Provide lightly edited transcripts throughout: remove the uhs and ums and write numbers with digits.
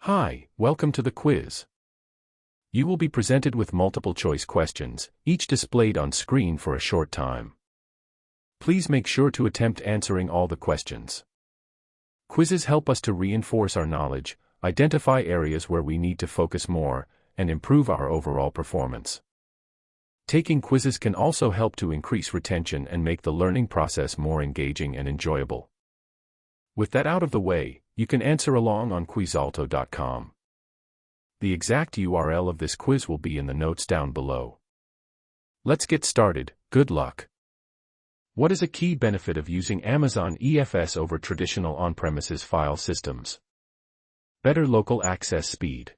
Hi, welcome to the quiz. You will be presented with multiple choice questions, each displayed on screen for a short time. Please make sure to attempt answering all the questions. Quizzes help us to reinforce our knowledge, identify areas where we need to focus more, and improve our overall performance. Taking quizzes can also help to increase retention and make the learning process more engaging and enjoyable. With that out of the way, you can answer along on quizalto.com. The exact URL of this quiz will be in the notes down below. Let's get started. Good luck. What is a key benefit of using Amazon EFS over traditional on-premises file systems? Better local access speed.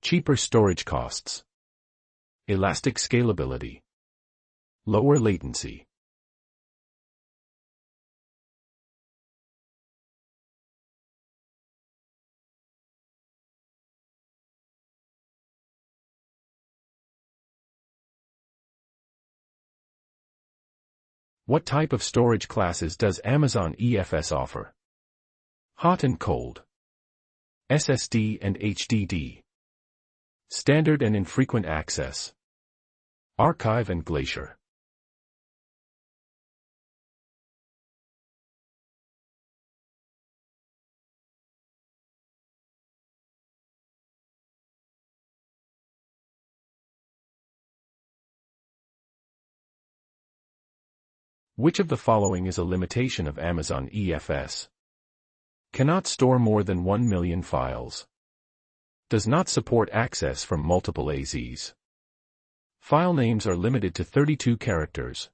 Cheaper storage costs. Elastic scalability. Lower latency. What type of storage classes does Amazon EFS offer? Hot and cold. SSD and HDD. Standard and infrequent access. Archive and Glacier. Which of the following is a limitation of Amazon EFS? Cannot store more than 1 million files. Does not support access from multiple AZs. File names are limited to 32 characters.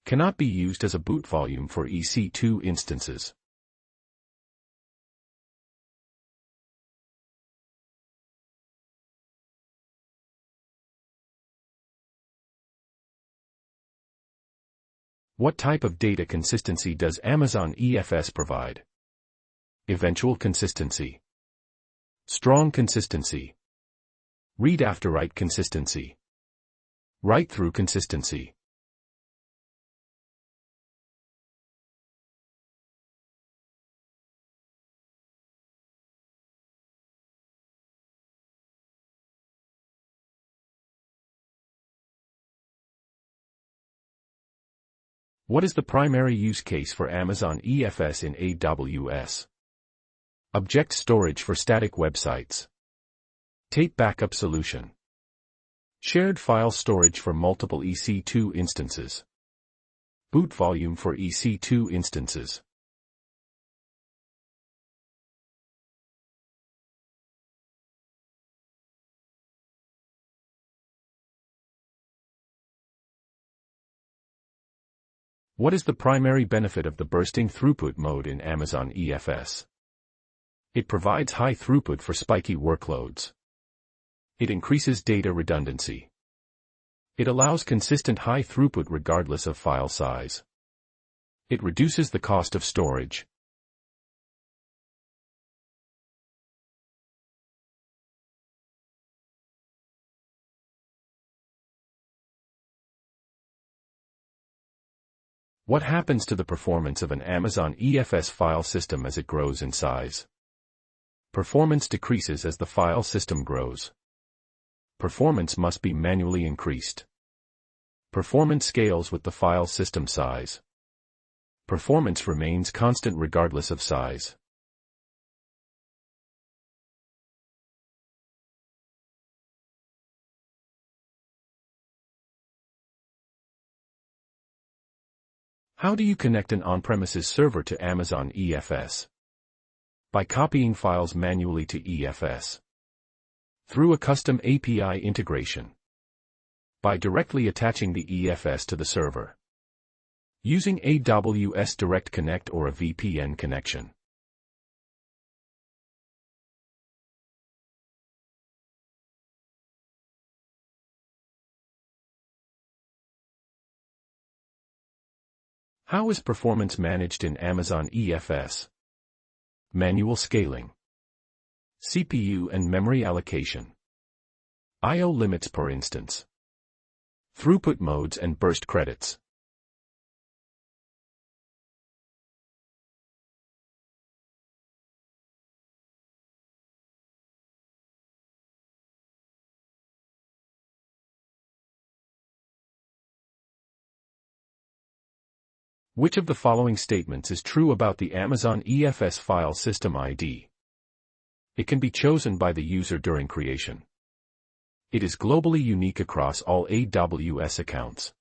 Cannot be used as a boot volume for EC2 instances. What type of data consistency does Amazon EFS provide? Eventual consistency. Strong consistency. Read after write consistency. Write-through consistency. What is the primary use case for Amazon EFS in AWS? Object storage for static websites. Tape backup solution. Shared file storage for multiple EC2 instances. Boot volume for EC2 instances. What is the primary benefit of the bursting throughput mode in Amazon EFS? It provides high throughput for spiky workloads. It increases data redundancy. It allows consistent high throughput regardless of file size. It reduces the cost of storage. What happens to the performance of an Amazon EFS file system as it grows in size? Performance decreases as the file system grows. Performance must be manually increased. Performance scales with the file system size. Performance remains constant regardless of size. How do you connect an on-premises server to Amazon EFS? By copying files manually to EFS. Through a custom API integration. By directly attaching the EFS to the server. Using AWS Direct Connect or a VPN connection. How is performance managed in Amazon EFS? Manual scaling. CPU and memory allocation. I/O limits per instance. Throughput modes and burst credits. Which of the following statements is true about the Amazon EFS file system ID? It can be chosen by the user during creation. It is globally unique across all AWS accounts.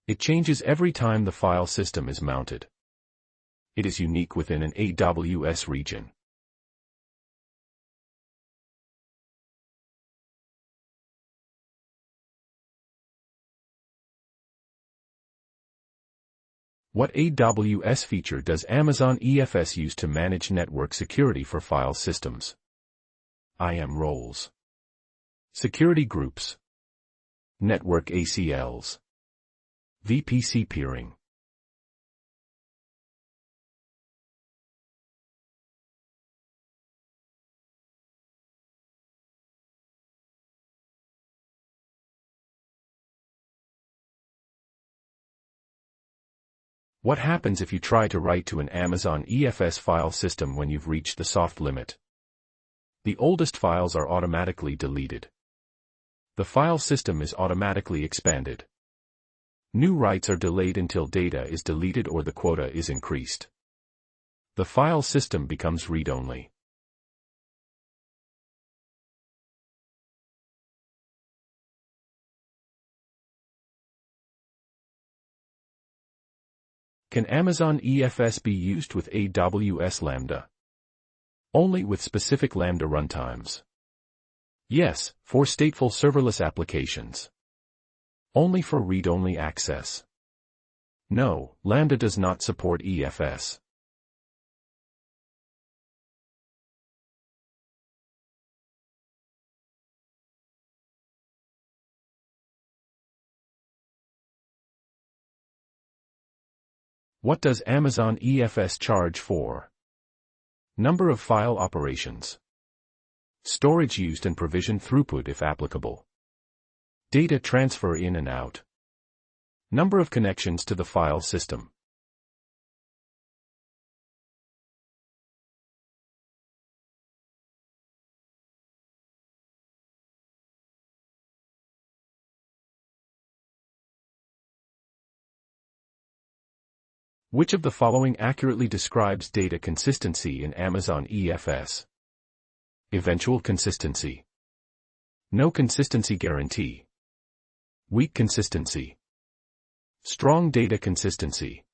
It changes every time the file system is mounted. It is unique within an AWS region. What AWS feature does Amazon EFS use to manage network security for file systems? IAM roles. Security groups. Network ACLs. VPC peering. What happens if you try to write to an Amazon EFS file system when you've reached the soft limit? The oldest files are automatically deleted. The file system is automatically expanded. New writes are delayed until data is deleted or the quota is increased. The file system becomes read-only. Can Amazon EFS be used with AWS Lambda? Only with specific Lambda runtimes. Yes, for stateful serverless applications. Only for read-only access. No, Lambda does not support EFS. What does Amazon EFS charge for? Number of file operations. Storage used and provision throughput if applicable. Data transfer in and out. Number of connections to the file system. Which of the following accurately describes data consistency in Amazon EFS? Eventual consistency. No consistency guarantee. Weak consistency. Strong data consistency.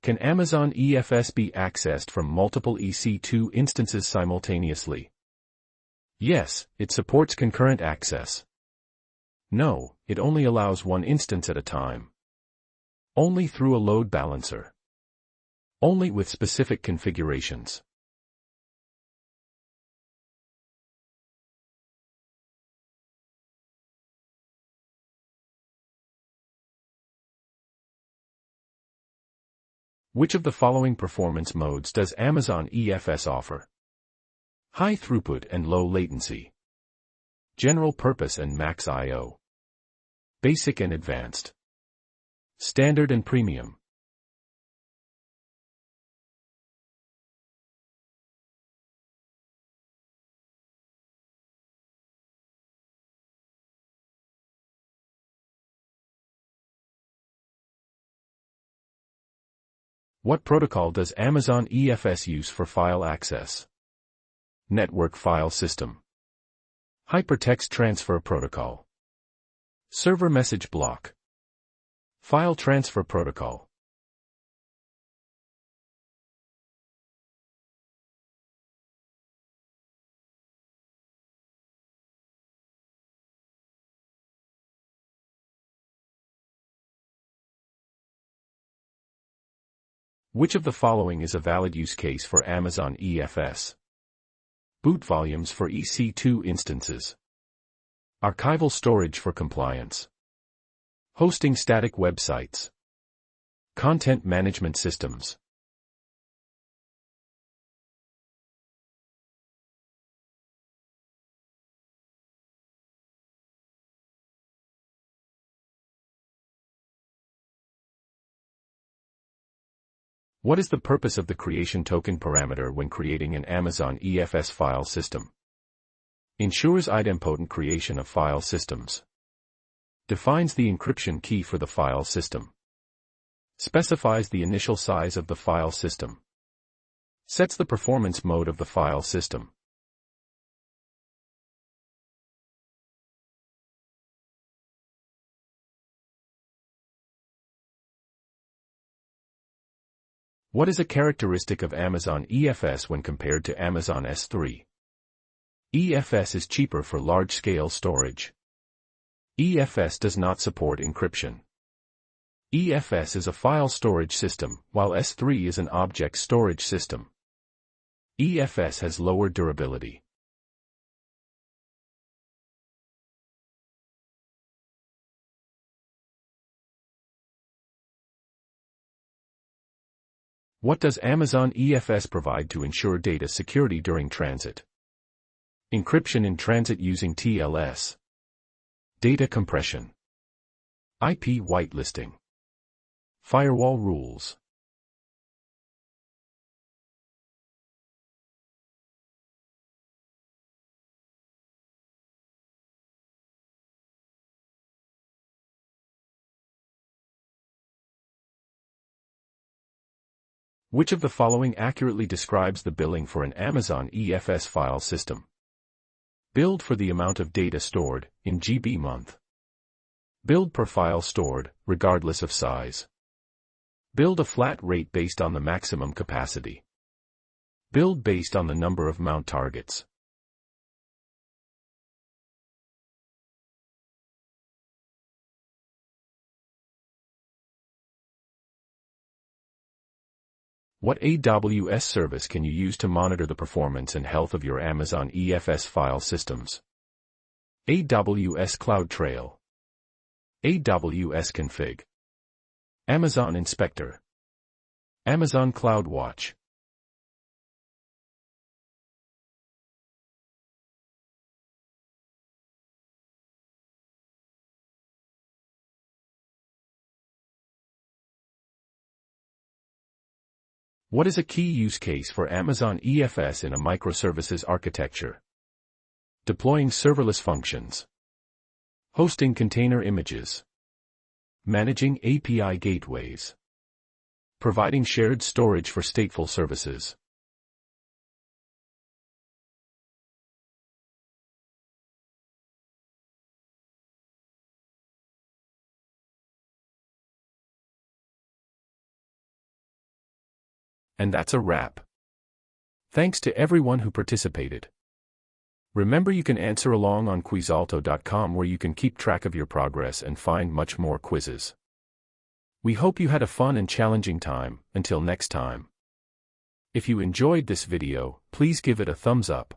Can Amazon EFS be accessed from multiple EC2 instances simultaneously? Yes, it supports concurrent access. No, it only allows one instance at a time. Only through a load balancer. Only with specific configurations. Which of the following performance modes does Amazon EFS offer? High throughput and low latency. General purpose and max I/O. Basic and advanced. Standard and premium. What protocol does Amazon EFS use for file access? Network File System. Hypertext Transfer Protocol. Server Message Block. File Transfer Protocol. Which of the following is a valid use case for Amazon EFS? Boot volumes for EC2 instances. Archival storage for compliance. Hosting static websites. Content management systems. What is the purpose of the creation token parameter when creating an Amazon EFS file system? Ensures idempotent creation of file systems. Defines the encryption key for the file system. Specifies the initial size of the file system. Sets the performance mode of the file system. What is a characteristic of Amazon EFS when compared to Amazon S3? EFS is cheaper for large-scale storage. EFS does not support encryption. EFS is a file storage system, while S3 is an object storage system. EFS has lower durability. What does Amazon EFS provide to ensure data security during transit? Encryption in transit using TLS. Data compression. IP whitelisting. Firewall rules. Which of the following accurately describes the billing for an Amazon EFS file system? Billed for the amount of data stored, in GB month. Billed per file stored, regardless of size. Billed a flat rate based on the maximum capacity. Billed based on the number of mount targets. What AWS service can you use to monitor the performance and health of your Amazon EFS file systems? AWS CloudTrail. AWS Config. Amazon Inspector. Amazon CloudWatch. What is a key use case for Amazon EFS in a microservices architecture? Deploying serverless functions. Hosting container images. Managing API gateways. Providing shared storage for stateful services. And that's a wrap. Thanks to everyone who participated. Remember, you can answer along on quizalto.com, where you can keep track of your progress and find much more quizzes. We hope you had a fun and challenging time. Until next time. If you enjoyed this video, please give it a thumbs up.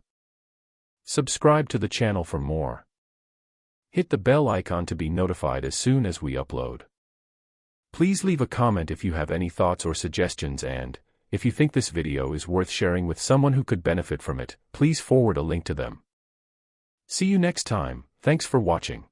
Subscribe to the channel for more. Hit the bell icon to be notified as soon as we upload. Please leave a comment if you have any thoughts or suggestions, and if you think this video is worth sharing with someone who could benefit from it, please forward a link to them. See you next time. Thanks for watching.